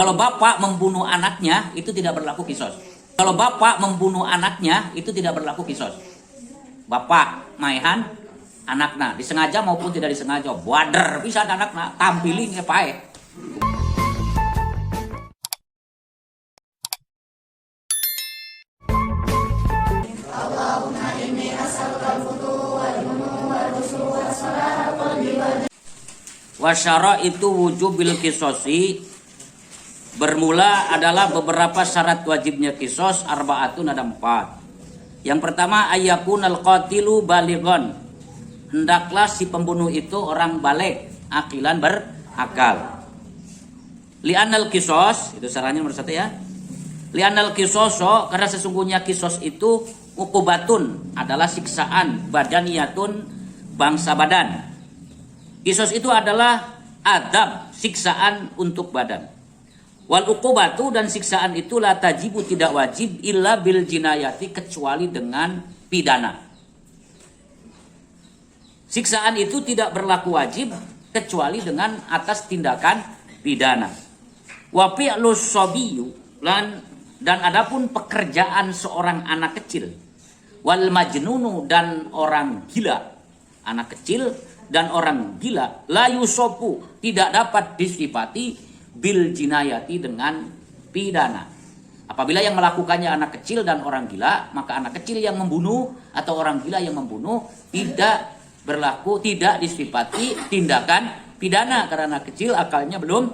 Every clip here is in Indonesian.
Kalau bapak membunuh anaknya, itu tidak berlaku kisos. Kalau bapak membunuh anaknya, itu tidak berlaku kisos. Bapak maihan anaknya, disengaja maupun tidak disengaja, bader bisa anaknya, tampilin ke pae. Wasyara itu wujubil kisosi, bermula adalah beberapa syarat wajibnya kisos, arbaatun ada 4. Yang pertama, ayakun al-qatilu balighon, hendaklah si pembunuh itu orang balik, akilan berakal. Li'anal kisos, itu syaratnya nomor 1 ya. Li'anal kisoso, karena sesungguhnya kisos itu ukubatun, adalah siksaan, badaniyatun, bangsa badan. Kisos itu adalah adab, siksaan untuk badan. Wal uqubatu, dan siksaan itu la tajibu, tidak wajib, illa bil jinayati, kecuali dengan pidana. Siksaan itu tidak berlaku wajib kecuali dengan atas tindakan pidana. Wa fi'lus sabiyyu, dan adapun pekerjaan seorang anak kecil, wal majnunu, dan orang gila, anak kecil dan orang gila, la yusopu, tidak dapat disifati bil jinayati, dengan pidana. Apabila yang melakukannya anak kecil dan orang gila, maka anak kecil yang membunuh atau orang gila yang membunuh tidak berlaku, tidak disifati tindakan pidana, karena anak kecil akalnya belum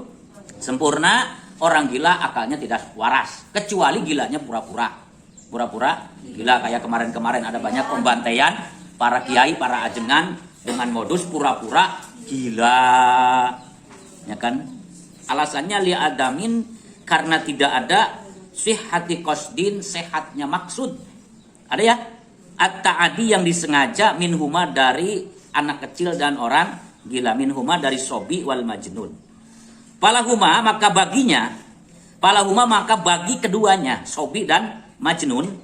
sempurna, orang gila akalnya tidak waras, kecuali gilanya pura-pura gila. Kayak kemarin-kemarin ada banyak pembantaian para kiai, para ajengan dengan modus pura-pura gila, ya kan? Alasannya li'adamin, karena tidak ada sihhati qasdin, sehatnya maksud. Ada ya? At-ta'adi, yang disengaja, minhuma, dari anak kecil dan orang gila, minhuma, dari sobi wal majnun. Palahuma, maka bagi keduanya, sobi dan majnun.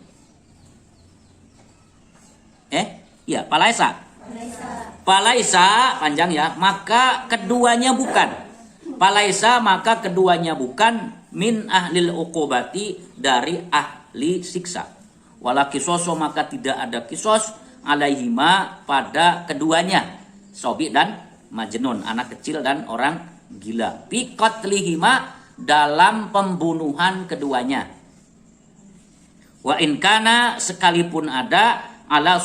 Palaisa panjang ya, maka keduanya bukan. Palaisa, maka keduanya bukan, min ahlil uqubati, dari ahli siksa. Wala kisoso, maka tidak ada kisos, alaihima, pada keduanya, sobi dan majnun, anak kecil dan orang gila. Fi qatlihima, dalam pembunuhan keduanya. Wa inkana, sekalipun ada, ala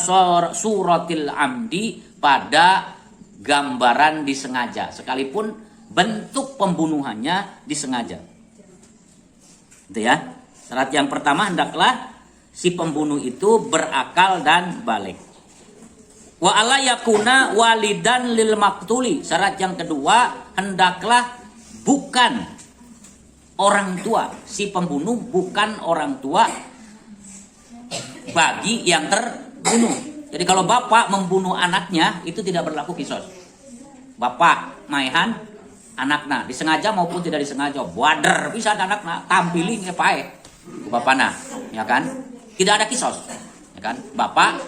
suratil amdi, pada gambaran disengaja, sekalipun bentuk pembunuhannya disengaja. Itu ya. Syarat yang pertama, hendaklah si pembunuh itu berakal dan balik. Wa ala yakuna walidan lil maktuli. Syarat yang kedua, hendaklah bukan orang tua, si pembunuh bukan orang tua bagi yang terbunuh. Jadi kalau bapak membunuh anaknya, itu tidak berlaku kisos. Bapak maihan anaknya, disengaja maupun tidak disengaja, bader bisa anaknya, tampilin ke pae bapaknya, ya kan? Tidak ada kisos, ya kan? Bapak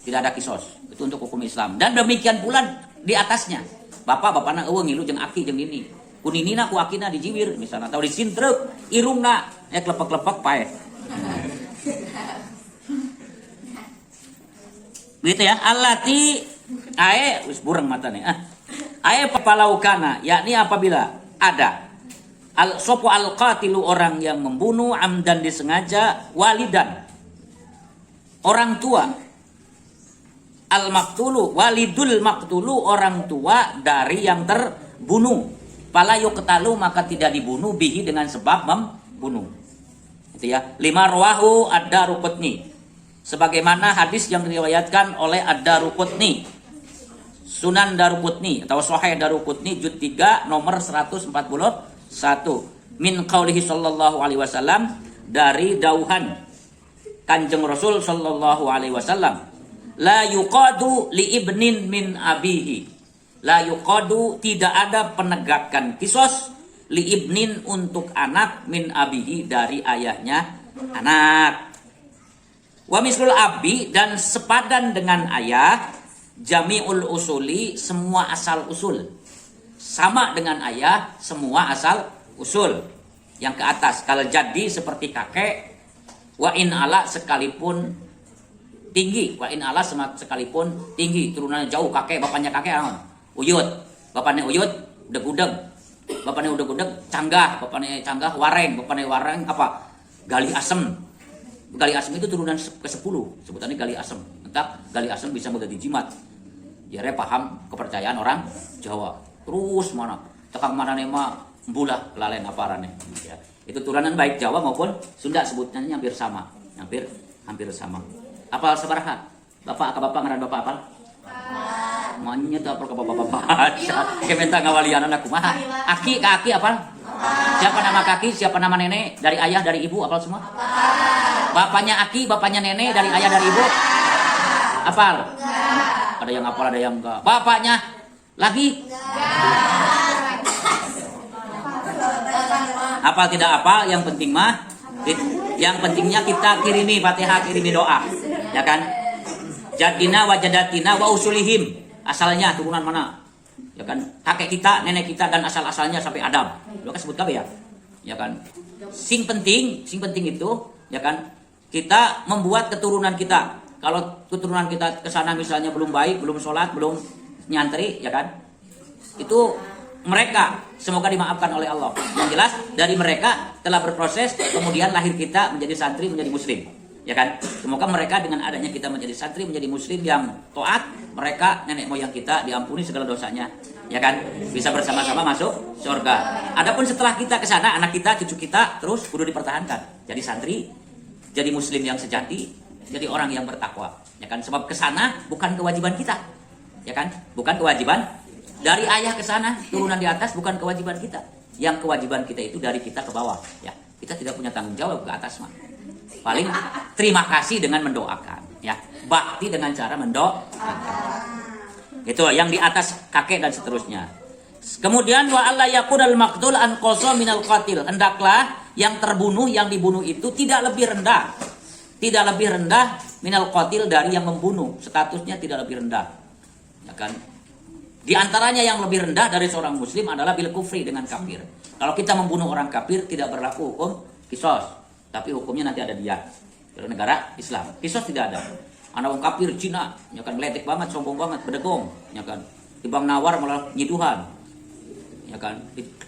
tidak ada kisos, itu untuk hukum Islam. Dan demikian pula di atasnya, bapaknya ngilu jeung aki jeung ini, kuninina ku akina dijiwir misalnya, atau disintrek irungna, ya klepek-klepek pae. Begitu ya, allati ae wis bureng matanya. Ae papalaukana, yakni apabila ada sopo al-qatilu, orang yang membunuh, amdan, disengaja, walidan, orang tua, al-maktulu, walidul maktulu, orang tua dari yang terbunuh, pala yuqtalu, maka tidak dibunuh, bihi, dengan sebab membunuh. Itu ya. 5 rawahu ad-Daruqutni, sebagaimana hadis yang diriwayatkan oleh ad-Daruqutni, Sunan Daruqutni atau Sahih Daruqutni, juz 3 nomor 141, min qaulihi sallallahu alaihi wasallam, dari dauhan Kanjeng Rasul sallallahu alaihi wasallam, la yuqadu li ibnin min abihi. La yuqadu, tidak ada penegakan kisos, li ibnin, untuk anak, min abihi, dari ayahnya anak. Wa mislul abi, dan sepadan dengan ayah, jami'ul usuli, semua asal usul. Sama dengan ayah, semua asal usul. yang ke atas. Kalau jadi seperti kakek, wa in ala sekalipun tinggi, wa in ala sekalipun tinggi, turunannya jauh. Kakek, bapaknya kakek Uyut, bapaknya Uyut udeg-udeg, bapaknya udeg-udeg canggah, bapaknya canggah wareng, bapaknya wareng apa? Gali asem. Gali asem itu turunan ke-10, sebutannya gali asem. Entah gali asem bisa menjadi jimat. Jare paham kepercayaan orang Jawa. Terus mana? Tekang mana nema mbulah lalen aparane. Ya. Itu turunan baik Jawa maupun Sunda sebutannya hampir sama. Hampir sama. Apal sabaraha? Bapak ke bapak ngaran bapak apal? Manya tuh apal ke bapak-bapak. Keminta ngawalian aku mah. Aki ke aki apal? Siapa nama kaki, siapa nama nenek, dari ayah, dari ibu, apal semua? Bapaknya aki, bapaknya nenek, dari ayah, dari ibu? Apal? Ada yang apal, ada yang enggak. Bapaknya lagi? Apal tidak apal, yang penting mah, yang pentingnya kita kirimi Fatihah, kirimi doa, ya kan? Jadina wa jadatina wa usulihim, asalnya turunan mana? Ya kan, kakek kita, nenek kita, dan asal-asalnya sampai Adam. Lo kan sebut ya? Ya kan. Sing penting itu, ya kan, kita membuat keturunan kita. Kalau keturunan kita ke sana misalnya belum baik, belum sholat, belum nyantri, ya kan, itu mereka semoga dimaafkan oleh Allah. Yang jelas dari mereka telah berproses, kemudian lahir kita menjadi santri, menjadi muslim. Ya kan, semoga mereka dengan adanya kita menjadi santri, menjadi muslim yang taat, mereka nenek moyang kita diampuni segala dosanya, ya kan, bisa bersama-sama masuk surga. Adapun setelah kita ke sana, anak kita, cucu kita terus kudu dipertahankan jadi santri, jadi muslim yang sejati, jadi orang yang bertakwa, ya kan, sebab ke sana bukan kewajiban kita, ya kan, bukan kewajiban dari ayah ke sana, turunan di atas bukan kewajiban kita. Yang kewajiban kita itu dari kita ke bawah, ya. Kita tidak punya tanggung jawab ke atas mah. Paling terima kasih dengan mendoakan, ya. Bakti dengan cara mendoakan. Itu yang di atas kakek dan seterusnya. Kemudian wa alla yakunal maqtul an qasa minal qatil. Hendaklah yang terbunuh, yang dibunuh itu tidak lebih rendah. Tidak lebih rendah minal qatil dari yang membunuh. Statusnya tidak lebih rendah. Ya kan? Di antaranya yang lebih rendah dari seorang muslim adalah bil kufri, dengan kafir. Kalau kita membunuh orang kafir tidak berlaku hukum qisas. Tapi hukumnya nanti ada dia. Kalau negara Islam, kisos tidak ada. Anak orang kafir Cina, ya kan, meletek banget, sombong banget, bedegong, ya kan. Tibang nawar malah nyiduhan, ya kan.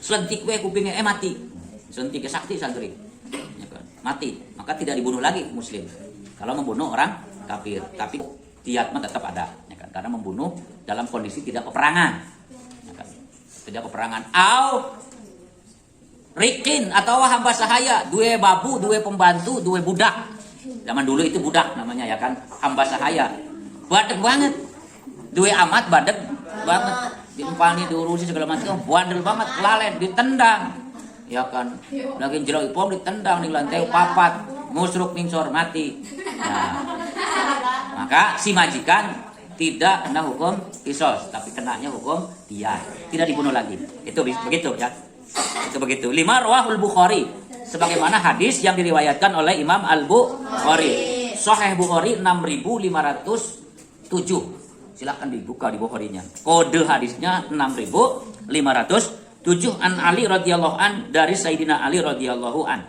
Selentik we kupingnya mati, selentik sakti santri, ya kan, mati. Maka tidak dibunuh lagi muslim. Kalau membunuh orang kafir, tapi diat mah tetap ada, ya kan. Karena membunuh dalam kondisi tidak peperangan, ya kan. Tidak peperangan. Rikin atau hamba sahaya, dua babu, dua pembantu, dua budak. Zaman dulu itu budak namanya, ya kan, hamba sahaya. Badeg banget. Dua amat badeg banget. Diumpani, diurusi segala macam, bandel banget, lalen, ditendang. Ya kan. Lagi jero ipom ditendang di lantai papat, musruk ningsor mati. Nah, maka si majikan tidak kena hukum kisos, tapi kenanya hukum dia. Tidak dibunuh lagi. Itu begitu, ya. Itu begitu. 5 rawahul Bukhari, sebagaimana hadis yang diriwayatkan oleh Imam Al-Bukhari. Sahih Bukhari 6507. Silakan dibuka di Bukharinya. Kode hadisnya 6507 an Ali radhiyallahu an, dari Sayyidina Ali radhiyallahu an.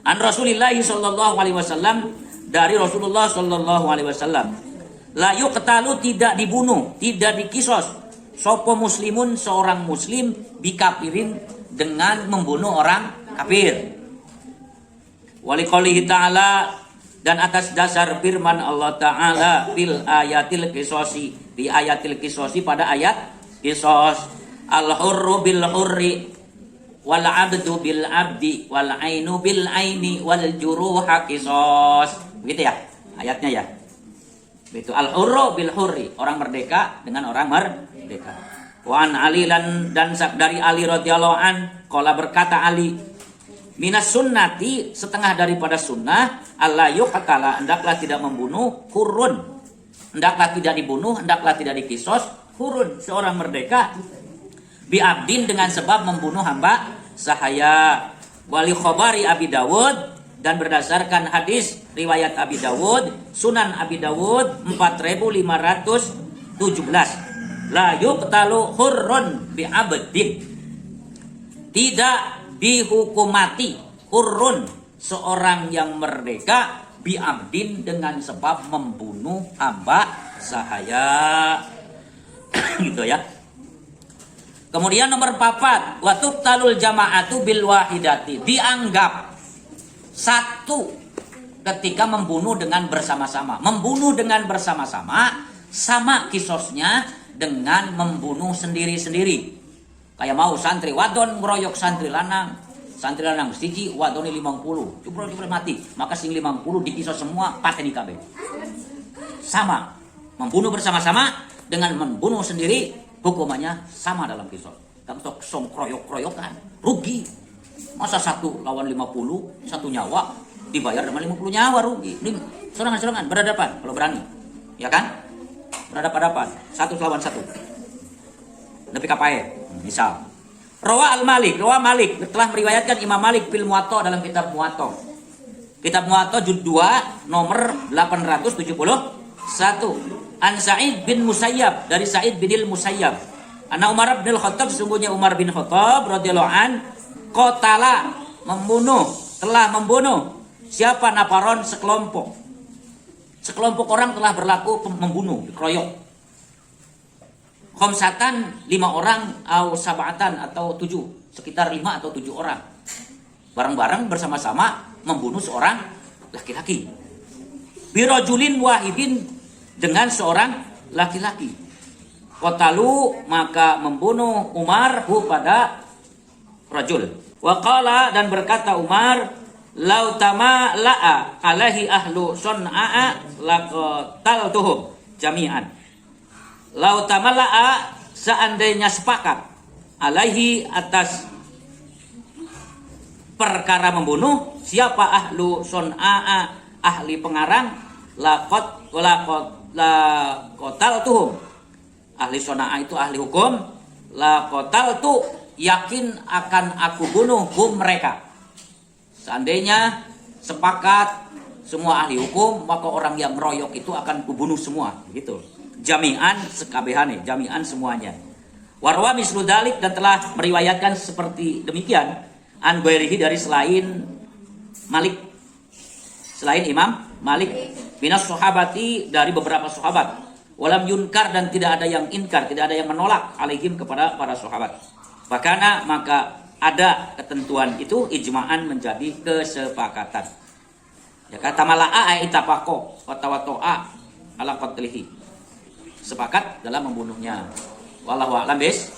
An Rasulillah sallallahu alaihi wasallam, dari Rasulullah sallallahu alaihi wasallam. La yuqtalu, tidak dibunuh, tidak dikisos, sopo muslimun, seorang muslim, bikafirin, dengan membunuh orang kafir. Waliqaulihi ta'ala, dan atas dasar firman Allah Ta'ala, fil ayatil qisosi, di ayatil qisosi, pada ayat qisos, al-hurru bil hurri, wal abdu bil abdi, wal ainu bil aini, wal juruha qisos. Begitu ya ayatnya, ya. Itu al-hurru bil hurri, orang merdeka dengan orang merdeka. Wa an Ali, dan dari Ali radhiyallahu an, qala, berkata Ali, minas sunnati, setengah daripada sunnah, alla yuqtala, hendaklah tidak membunuh, hurun, hendaklah tidak dibunuh, hendaklah tidak dikisos, hurun, seorang merdeka, bi abdin, dengan sebab membunuh hamba sahaya. Wali khabari Abi Dawud, dan berdasarkan hadis riwayat Abi Dawud, Sunan Abi Dawud 4517, la yuqtalu hurrun bi abdin, tidak dihukum mati hurrun seorang yang merdeka bi'abdin dengan sebab membunuh hamba sahaya. Gitu ya. Kemudian nomor 4, wa tuqtalul jama'atu bil wahidati, dianggap satu ketika membunuh dengan bersama-sama. Membunuh dengan bersama-sama sama kisosnya dengan membunuh sendiri-sendiri. Kayak mau santri wadon ngeroyok santri lanang siji wadone 50. Coba mati, maka sing 50 dikisos semua pateni kabeh. Sama. Membunuh bersama-sama dengan membunuh sendiri hukumannya sama dalam kisos. Kamu sok song kroyok-kroyokan, rugi. Masa satu lawan 50, satu nyawa dibayar dengan 50 nyawa rugi. Ini serangan-serangan berhadapan kalau berani. Ya kan? Berhadapan-hadapan, satu lawan satu. Tapi kapae, misal. Rawa Malik telah meriwayatkan Imam Malik fil Muwatta dalam kitab Muwatta. Kitab Muwatta juz 2 nomor 871. An Sa'id bin Musayyab, dari Sa'id bin Musayyab. Anna Umar bin Khattab, sesungguhnya Umar bin Khattab radhiyallahu an qatala, telah membunuh siapa naparon sekelompok. Sekelompok orang telah berlaku membunuh, dikeroyok. Khamsatan 5 orang, atau sab'atan atau 7, sekitar 5 atau 7 orang. Bareng-bareng bersama-sama membunuh seorang laki-laki. Birajulin wahidin, dengan seorang laki-laki. Qatalu, maka membunuh Umar pada rajul. Wa qala, dan berkata Umar, lau tamala'a alaihi ahlu son'a laqataltuhum jami'an. Lau tamala'a, seandainya sepakat, alaihi, atas perkara membunuh, siapa ahlu son'a, ahli pengarang, laqataltuhum, ahli son'a itu ahli hukum, laqataltu, yakin akan aku bunuh mereka. Seandainya sepakat semua ahli hukum, maka orang yang meroyok itu akan kubunuh semua, gitu. Jami'an sekabehane, jami'an semuanya. Warwa mislu dalik, dan telah meriwayatkan seperti demikian an ghairihi, dari selain Malik, selain Imam Malik, minas sahabati, dari beberapa sahabat. Walam yunkar, dan tidak ada yang inkar, tidak ada yang menolak alaihim, kepada para sahabat. Bahkan maka ada ketentuan itu ijma'an, menjadi kesepakatan. Ya kata mala'a itafaqo wa tawato'a ala qatlihi, sepakat dalam membunuhnya. Wallahu a'lam bis.